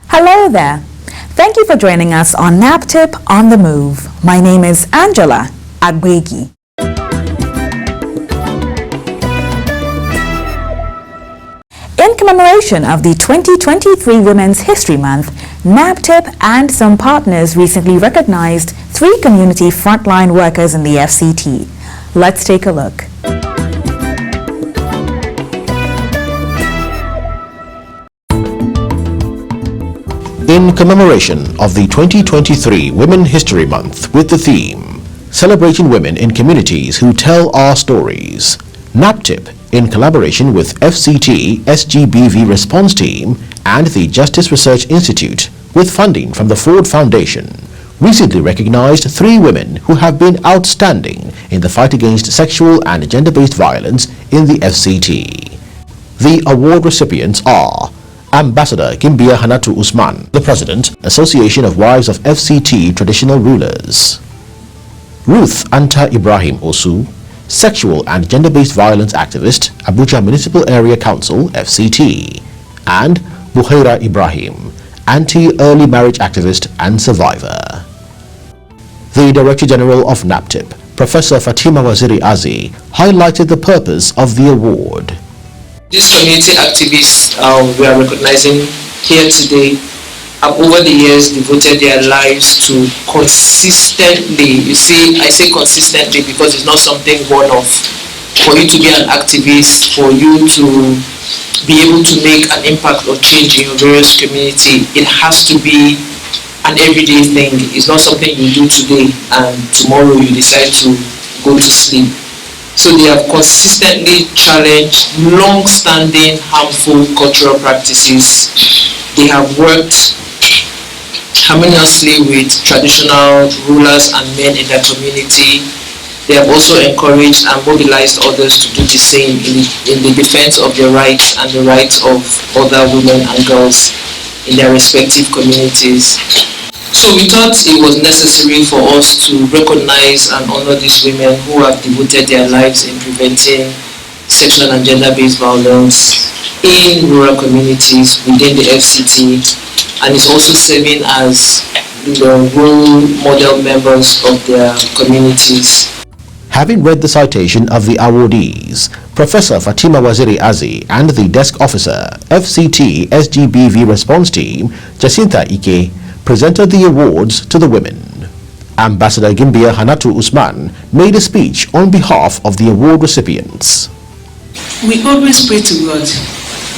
Hello there. Thank you for joining us on NAPTIP On The Move. My name is Angela Agbegi. In commemoration of the 2023 Women's History Month, NAPTIP and some partners recently recognized 3 community frontline workers in the FCT. Let's take a look. In commemoration of the 2023 Women History Month with the theme, Celebrating Women in Communities Who Tell Our Stories, NAPTIP, in collaboration with FCT SGBV Response Team and the Justice Research Institute, with funding from the Ford Foundation, recently recognized 3 women who have been outstanding in the fight against sexual and gender-based violence in the FCT. The award recipients are Ambassador Gimbia Hanatu Usman, the President, Association of Wives of FCT Traditional Rulers; Ruth Anta Ibrahim Osu, Sexual and Gender-Based Violence Activist, Abuja Municipal Area Council, FCT; and Buhaira Ibrahim, Anti-Early Marriage Activist and Survivor. The Director General of NAPTIP, Professor Fatima Waziri Azi, highlighted the purpose of the award. These community activists we are recognizing here today have over the years devoted their lives to consistently, you see, I say consistently because it's not something one-off. For you to be an activist, for you to be able to make an impact or change in your various community, it has to be an everyday thing. It's not something you do today and tomorrow you decide to go to sleep. So they have consistently challenged long-standing harmful cultural practices. They have worked harmoniously with traditional rulers and men in their community. They have also encouraged and mobilized others to do the same in the defense of their rights and the rights of other women and girls in their respective communities. So we thought it was necessary for us to recognize and honor these women who have devoted their lives in preventing sexual and gender-based violence in rural communities within the FCT, and is also serving as the role model members of their communities. Having read the citation of the awardees, Professor Fatima Waziri Azi and the desk officer, FCT SGBV Response Team, Jacinta Ike, presented the awards to the women. Ambassador Gimbia Hanatu Usman made a speech on behalf of the award recipients. We always pray to God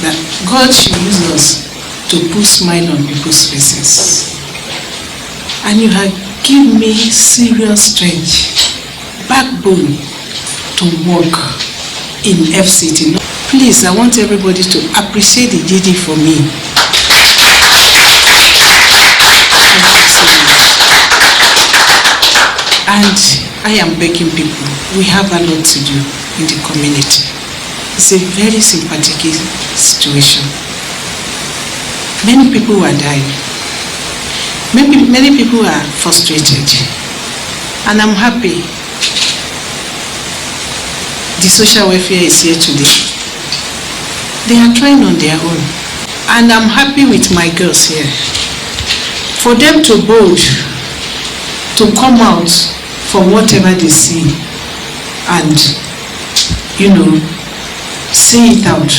that God should use us to put smile on people's faces. And you have given me serious strength, backbone to work in FCT. Please, I want everybody to appreciate the GD for me. And I am begging people, we have a lot to do in the community. It's a very sympathetic situation. Many people are dying. Many people are frustrated. And I'm happy the social welfare is here today. They are trying on their own. And I'm happy with my girls here. For them to bold, to come out from whatever they see and, say it out.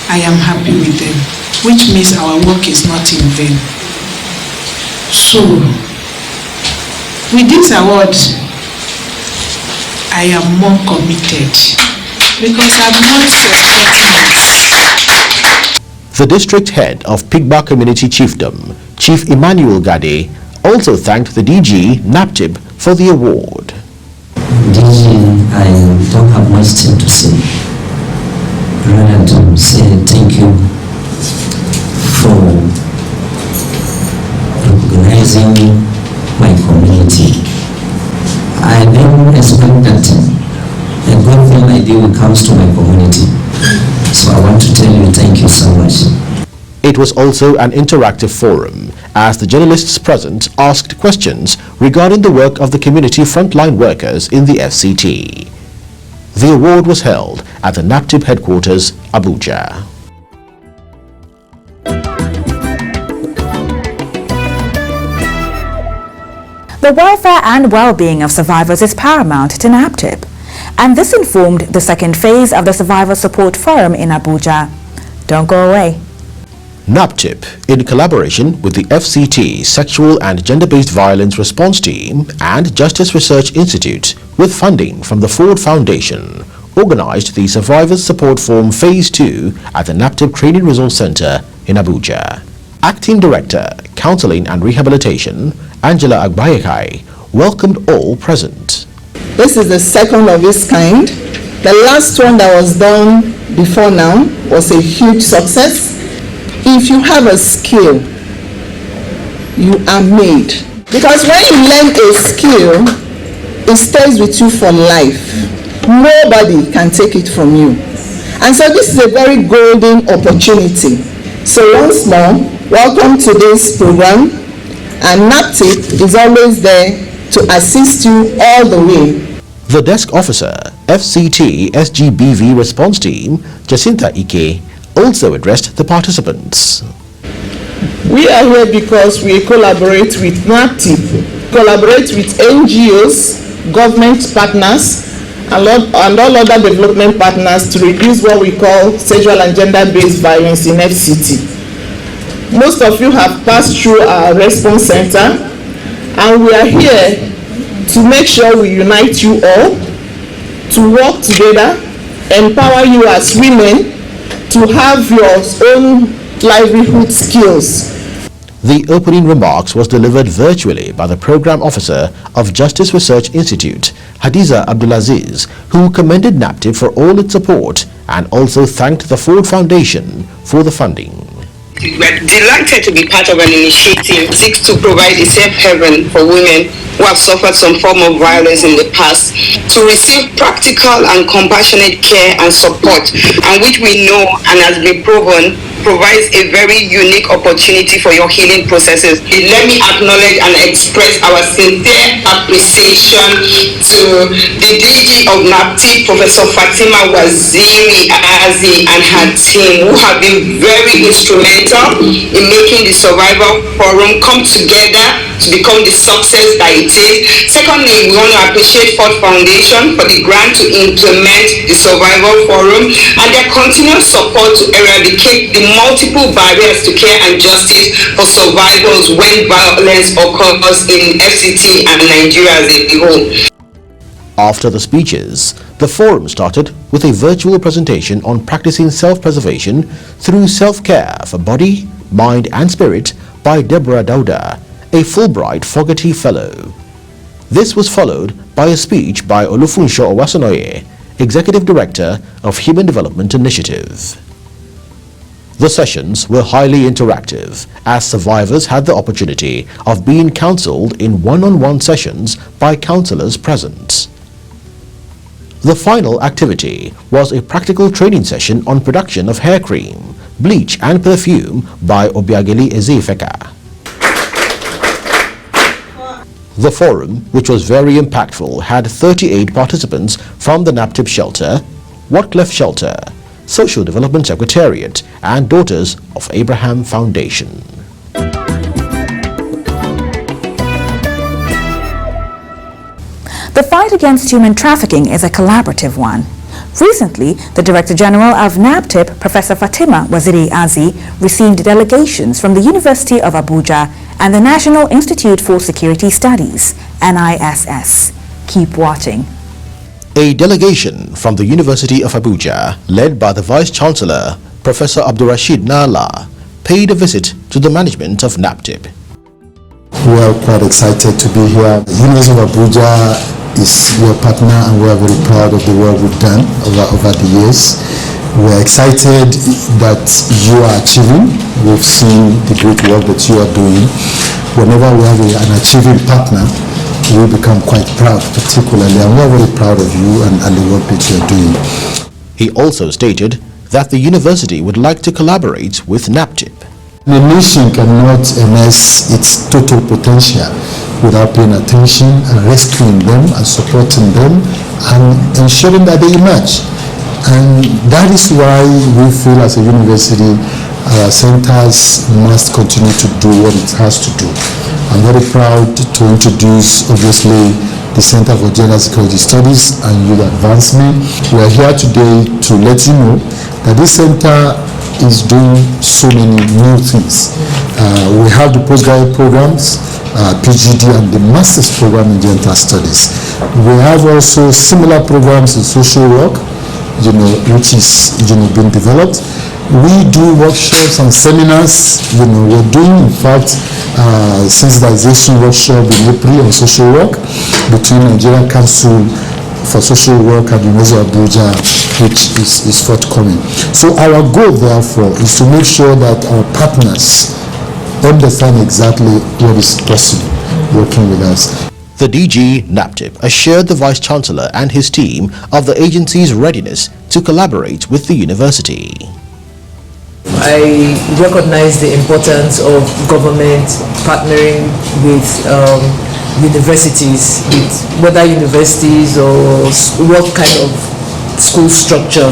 I am happy with them, which means our work is not in vain. So, with this award, I am more committed because I'm not supporting it. The district head of Pigba Community Chiefdom, Chief Emmanuel Gade, also thanked the DG NAPTIP for the award. DG, I don't have much thing to say. Rather to say thank you for recognizing my community. I didn't expect that a good thing like this comes to my community. So I want to tell you thank you so much. It was also an interactive forum as the journalists present asked questions regarding the work of the community frontline workers in the FCT. The award was held at the NAPTIP headquarters, Abuja. The welfare and well-being of survivors is paramount to NAPTIP, and this informed the second phase of the Survivor Support Forum in Abuja. Don't go away. NAPTIP, in collaboration with the FCT Sexual and Gender-Based Violence Response Team and Justice Research Institute, with funding from the Ford Foundation, organized the Survivors Support Forum Phase 2 at the NAPTIP Training Resource Center in Abuja. Acting Director, Counseling and Rehabilitation, Angela Agbayekai, welcomed all present. This is the second of its kind. The last one that was done before now was a huge success. If you have a skill, you are made. Because when you learn a skill, it stays with you for life. Nobody can take it from you. And so this is a very golden opportunity. So once more, welcome to this program. And NAPTIP is always there to assist you all the way. The desk officer, FCT SGBV response team, Jacinta Ike, also addressed the participants. We are here because we collaborate with NAPTIP, collaborate with NGOs, government partners, and all other development partners to reduce what we call sexual and gender-based violence in FCT. Most of you have passed through our response center, and we are here to make sure we unite you all, to work together, empower you as women, to have your own livelihood skills. The opening remarks was delivered virtually by the Program Officer of Justice Research Institute, Hadiza Abdulaziz, who commended NAPTIP for all its support and also thanked the Ford Foundation for the funding. We're delighted to be part of an initiative that seeks to provide a safe haven for women who have suffered some form of violence in the past to receive practical and compassionate care and support, and which we know and has been proven provides a very unique opportunity for your healing processes. Let me acknowledge and express our sincere appreciation to the DG of NAPTIP, Professor Fatima Waziri Azi, and her team, who have been very instrumental in making the Survival Forum come together to become the success that it is. Secondly, we want to appreciate Ford Foundation for the grant to implement the Survival Forum and their continuous support to eradicate the multiple barriers to care and justice for survivors when violence occurs in FCT and Nigeria as a whole. After the speeches, the forum started with a virtual presentation on practicing self-preservation through self-care for body, mind and spirit by Deborah Dauda, a Fulbright Fogarty Fellow. This was followed by a speech by Olufunsho Owasanoye, Executive Director of Human Development Initiative. The sessions were highly interactive as survivors had the opportunity of being counseled in one-on-one sessions by counselors present. The final activity was a practical training session on production of hair cream, bleach and perfume by Obiageli Ezefeka. The forum, which was very impactful, had 38 participants from the NAPTIP Shelter, Whatcliffe Shelter, Social Development Secretariat and Daughters of Abraham Foundation. The fight against human trafficking is a collaborative one. Recently, the Director General of NAPTIP, Professor Fatima Waziri Azi, received delegations from the University of Abuja, and the National Institute for Security Studies, NISS. Keep watching. A delegation from the University of Abuja, led by the Vice-Chancellor, Professor Abdurrashid Nala, paid a visit to the management of NAPTIP. We are quite excited to be here. The University of Abuja is your partner, and we are very proud of the work we've done over the years. We are excited that you are achieving. We've seen the great work that you are doing. Whenever we have an achieving partner, we become quite proud, particularly, and we're very proud of you and the work that you're doing. He also stated that the university would like to collaborate with NAPTIP. The nation cannot harness its total potential without paying attention and rescuing them and supporting them and ensuring that they emerge. And that is why we feel as a university, our centers must continue to do what it has to do. I'm very proud to introduce, obviously, the Center for Gender Security Studies and Youth Advancement. We are here today to let you know that this center is doing so many new things. We have the postgraduate programs, PGD, and the master's program in gender studies. We have also similar programs in social work, which is being developed. We do workshops and seminars. We're doing, in fact, sensitization workshop in April on social work between Nigerian Council for Social Work and the University of Abuja, which is forthcoming. So our goal, therefore, is to make sure that our partners understand exactly what is possible working with us. The DG NAPTIP assured the Vice-Chancellor and his team of the agency's readiness to collaborate with the university. I recognize the importance of government partnering with universities, whether universities or what kind of school structure,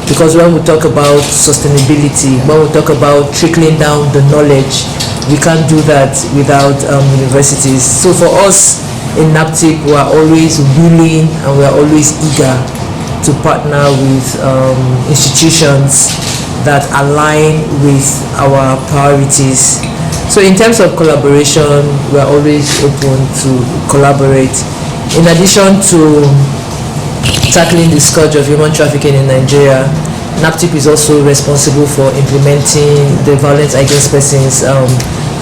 because when we talk about sustainability, when we talk about trickling down the knowledge, we can't do that without universities. So for us in NAPTIP, we are always willing and we are always eager to partner with institutions that align with our priorities. So in terms of collaboration, we are always open to collaborate. In addition to tackling the scourge of human trafficking in Nigeria, NAPTIP is also responsible for implementing the Violence Against Persons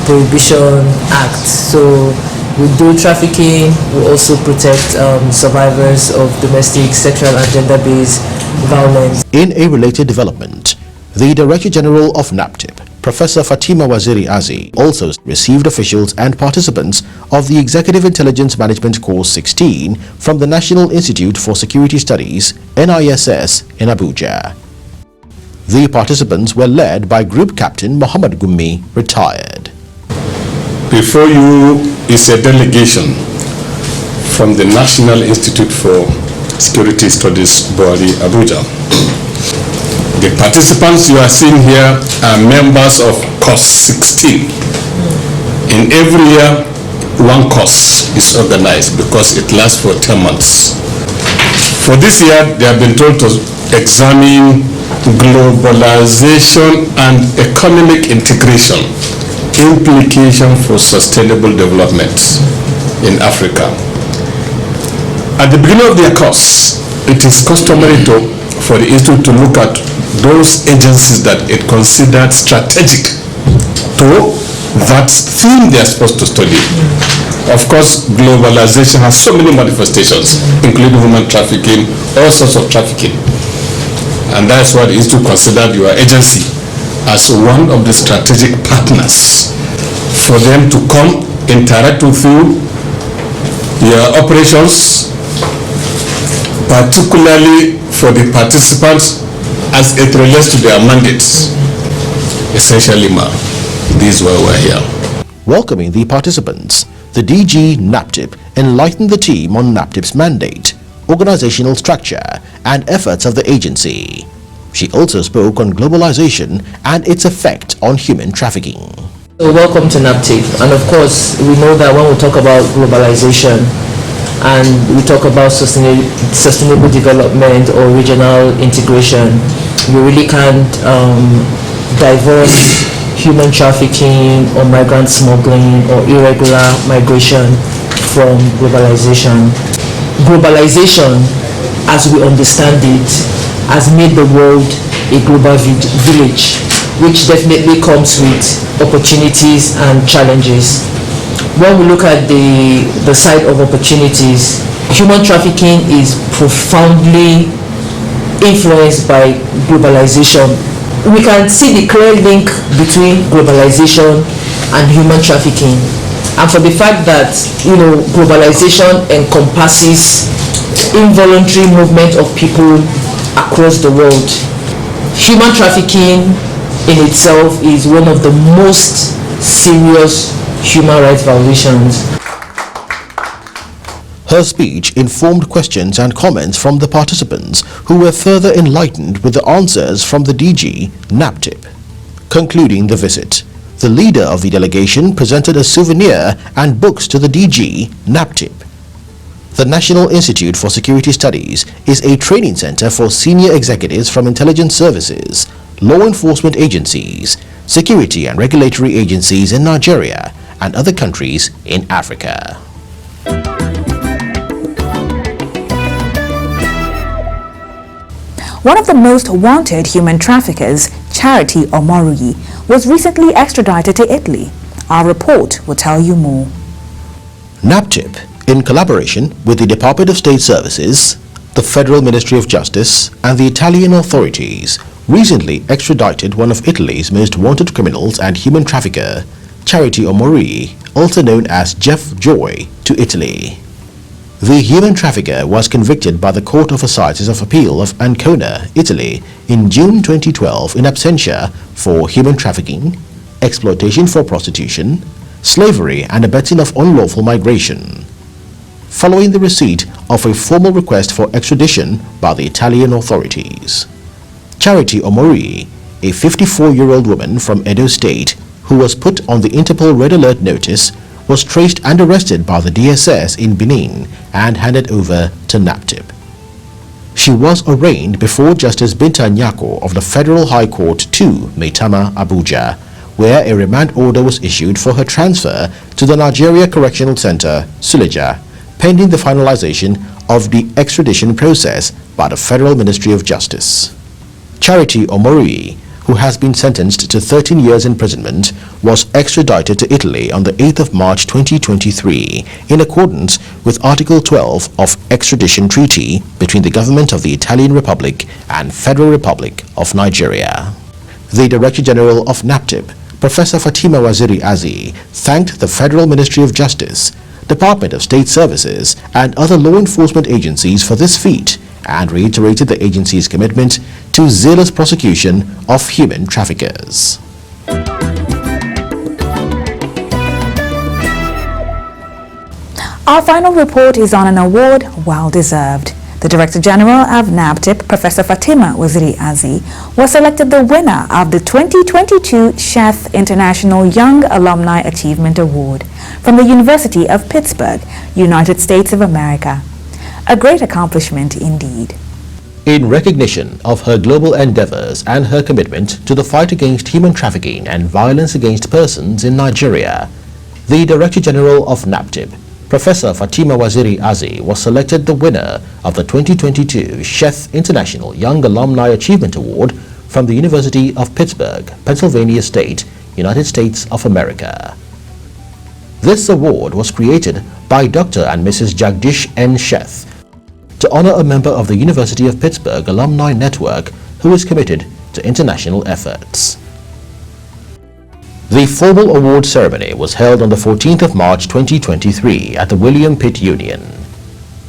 Prohibition Act. So we do trafficking, we also protect survivors of domestic, sexual and gender-based violence. In a related development, the Director General of NAPTIP, Professor Fatima Waziri Azi, also received officials and participants of the Executive Intelligence Management Course 16 from the National Institute for Security Studies, NISS, in Abuja. The participants were led by Group Captain Muhammad Gummi, retired. Before you is a delegation from the National Institute for Security Studies, Bori, Abuja. The participants you are seeing here are members of course 16. In every year, one course is organized because it lasts for 10 months. For this year, they have been told to examine globalization and economic integration, implication for sustainable development in Africa. At the beginning of their course, it is customary for the Institute to look at those agencies that it considered strategic to that theme they are supposed to study. Of course, globalization has so many manifestations, including human trafficking, all sorts of trafficking. And that's why the Institute considered your agency as one of the strategic partners for them to come interact with you, your operations, particularly for the participants as it relates to their mandates. Essentially, this is why we're here. Welcoming the participants, the DG NAPTIP enlightened the team on NAPTIP's mandate, organizational structure, and efforts of the agency. She also spoke on globalization and its effect on human trafficking. So welcome to NAPTIP, and of course we know that when we talk about globalization and we talk about sustainable development or regional integration, you really can't divorce human trafficking or migrant smuggling or irregular migration from globalization. Globalization, as we understand it, has made the world a global village, which definitely comes with opportunities and challenges. When we look at the side of opportunities, human trafficking is profoundly influenced by globalization. We can see the clear link between globalization and human trafficking. And for the fact that, globalization encompasses involuntary movement of people across the world, human trafficking in itself is one of the most serious human rights violations. Her speech informed questions and comments from the participants, who were further enlightened with the answers from the DG NAPTIP. Concluding the visit, the leader of the delegation presented a souvenir and books to the DG NAPTIP. The National Institute for Security Studies is a training center for senior executives from intelligence services, law enforcement agencies, security and regulatory agencies in Nigeria and other countries in Africa. One of the most wanted human traffickers, Charity Omoruyi, was recently extradited to Italy. Our report will tell you more. NAPTIP, in collaboration with the Department of State Services, the Federal Ministry of Justice and the Italian authorities, recently extradited one of Italy's most wanted criminals and human trafficker, Charity Omoruyi, also known as Jeff Joy, to Italy. The human trafficker was convicted by the Court of Assizes of Appeal of Ancona, Italy, in June 2012 in absentia for human trafficking, exploitation for prostitution, slavery and abetting of unlawful migration. Following the receipt of a formal request for extradition by the Italian authorities, Charity Omoruyi, a 54-year-old woman from Edo State who was put on the Interpol Red Alert notice, was traced and arrested by the DSS in Benin and handed over to NAPTIP. She was arraigned before Justice Binta Nyako of the Federal High Court 2, Maitama, Abuja, where a remand order was issued for her transfer to the Nigeria Correctional Center, Suleja, pending the finalization of the extradition process by the Federal Ministry of Justice. Charity Omoruyi, who has been sentenced to 13 years imprisonment, was extradited to Italy on the 8th of March 2023 in accordance with Article 12 of Extradition Treaty between the Government of the Italian Republic and Federal Republic of Nigeria. The Director General of NAPTIP, Professor Fatima Waziri Azi, thanked the Federal Ministry of Justice, Department of State Services and other law enforcement agencies for this feat and reiterated the agency's commitment to zealous prosecution of human traffickers. Our final report is on an award well deserved. The Director General of NAPTIP, Professor Fatima Waziri Azi, was selected the winner of the 2022 Sheth International Young Alumni Achievement Award from the University of Pittsburgh, United States of America. A great accomplishment indeed. In recognition of her global endeavors and her commitment to the fight against human trafficking and violence against persons in Nigeria, the Director General of NAPTIP, Professor Fatima Waziri Azi, was selected the winner of the 2022 Sheth International Young Alumni Achievement Award from the University of Pittsburgh, Pennsylvania State, United States of America. This award was created by Dr. and Mrs. Jagdish N. Sheth to honor a member of the University of Pittsburgh Alumni Network who is committed to international efforts. The formal award ceremony was held on the 14th of March 2023 at the William Pitt Union.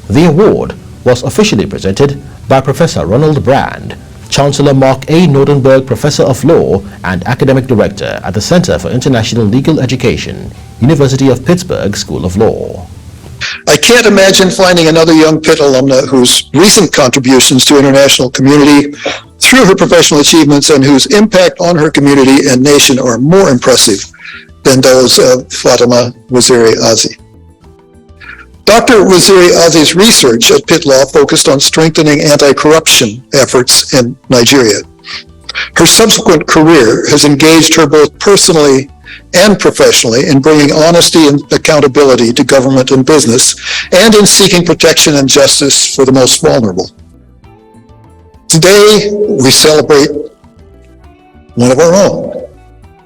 The award was officially presented by Professor Ronald Brand, Chancellor Mark A. Nordenberg Professor of Law and Academic Director at the Center for International Legal Education, University of Pittsburgh School of Law. I can't imagine finding another young Pitt alumna whose recent contributions to international community through her professional achievements and whose impact on her community and nation are more impressive than those of Fatima Waziri Azi. Dr. Waziri Azi's research at Pitt Law focused on strengthening anti-corruption efforts in Nigeria. Her subsequent career has engaged her both personally and professionally in bringing honesty and accountability to government and business, and in seeking protection and justice for the most vulnerable. Today, we celebrate one of our own,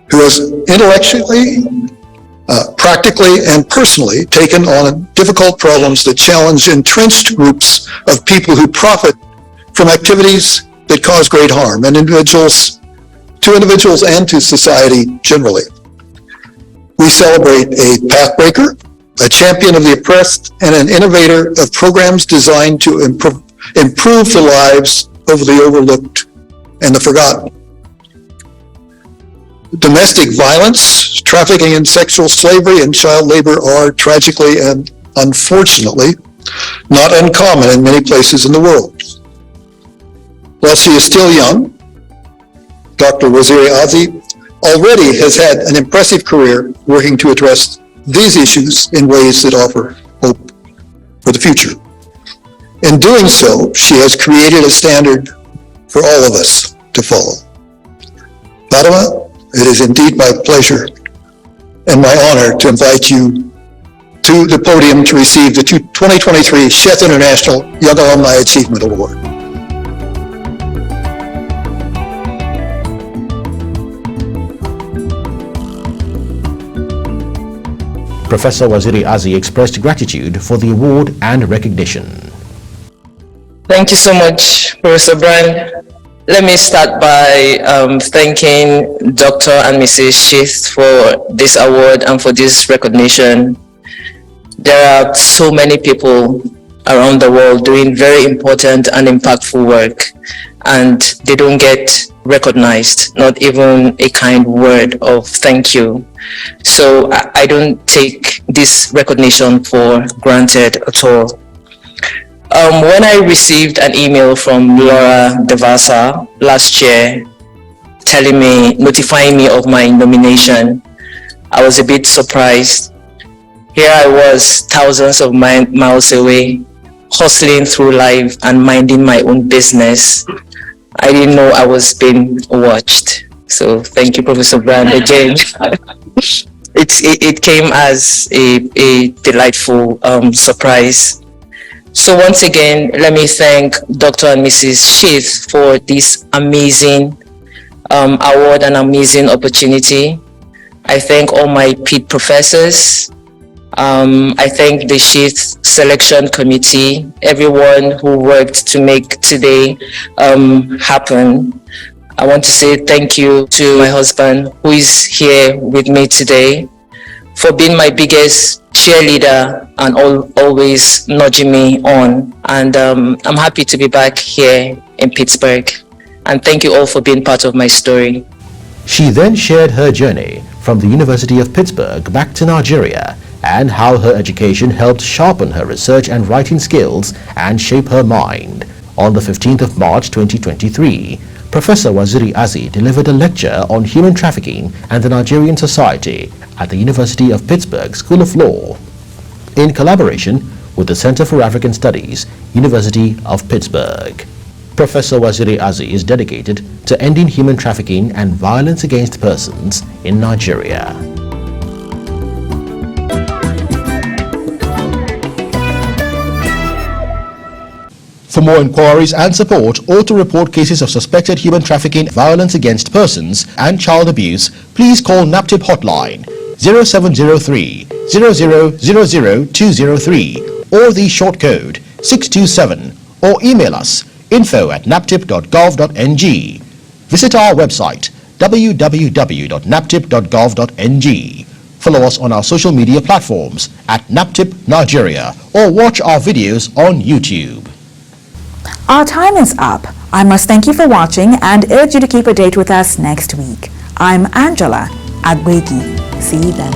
who has intellectually, practically, and personally taken on difficult problems that challenge entrenched groups of people who profit from activities that cause great harm to individuals and to society generally. We celebrate a pathbreaker, a champion of the oppressed, and an innovator of programs designed to improve the lives of the overlooked and the forgotten. Domestic violence, trafficking in sexual slavery, and child labor are tragically and unfortunately not uncommon in many places in the world. While she is still young, Dr. Waziri Azi already has had an impressive career working to address these issues in ways that offer hope for the future. In doing so, she has created a standard for all of us to follow. Fatima, it is indeed my pleasure and my honor to invite you to the podium to receive the 2023 Chef International Young Alumni Achievement Award. Professor Waziri Azi expressed gratitude for the award and recognition. Thank you so much, Professor Brand. Let me start by thanking Dr. and Mrs. Sheath for this award and for this recognition. There are so many people around the world doing very important and impactful work, and they don't get recognized, not even a kind word of thank you. So I don't take this recognition for granted at all. When I received an email from Laura Devasa last year notifying me of my nomination, I was a bit surprised. Here I was thousands of miles away, hustling through life and minding my own business. I didn't know I was being watched. So thank you, Professor Brand, again. It came as a delightful surprise. So once again, let me thank Dr. and Mrs. Sheath for this amazing award and amazing opportunity. I thank all my PED professors. I thank the Sheath Selection Committee, everyone who worked to make today happen. I want to say thank you to my husband, who is here with me today, for being my biggest cheerleader and always nudging me on. And I'm happy to be back here in Pittsburgh. And thank you all for being part of my story. She then shared her journey from the University of Pittsburgh back to Nigeria and how her education helped sharpen her research and writing skills and shape her mind. On the 15th of March 2023, Professor Waziri Azi delivered a lecture on human trafficking and the Nigerian society at the University of Pittsburgh School of Law, in collaboration with the Center for African Studies, University of Pittsburgh. Professor Waziri Azi is dedicated to ending human trafficking and violence against persons in Nigeria. For more inquiries and support, or to report cases of suspected human trafficking, violence against persons, and child abuse, please call NAPTIP Hotline 0703 0000203 or the short code 627, or email us info@naptip.gov.ng. Visit our website www.naptip.gov.ng. Follow us on our social media platforms at NAPTIP Nigeria, or watch our videos on YouTube. Our time is up. I must thank you for watching and urge you to keep a date with us next week. I'm Angela Agwegi. See you then.